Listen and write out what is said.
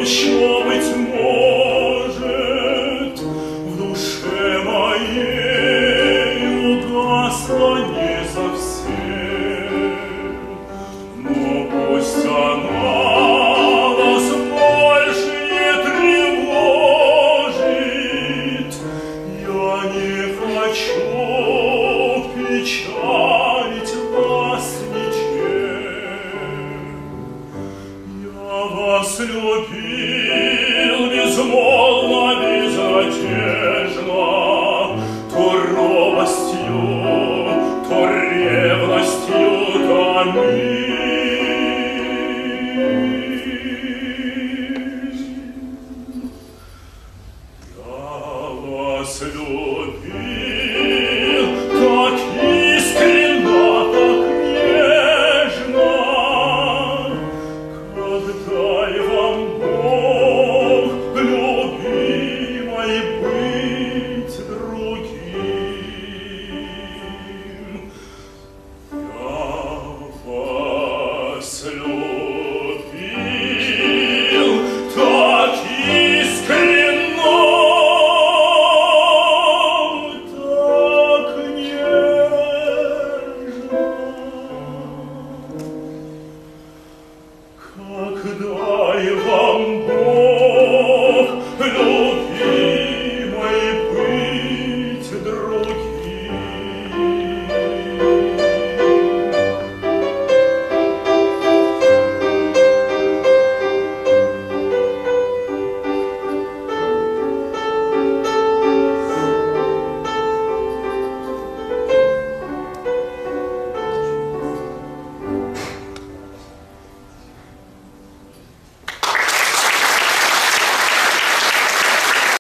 еще, быть может, в душе моей угасла не совсем, но пусть она нас больше не тревожит. Я не хочу печалить вас ничем. Я вас любил безмолвно, безотечно, то робостью, то ревностью томить. Я вас любил так искренно, так нежно, дай вам Бог, любимой, быть другим. Я вас любил так искренно, так нежно, как дай вам Бог.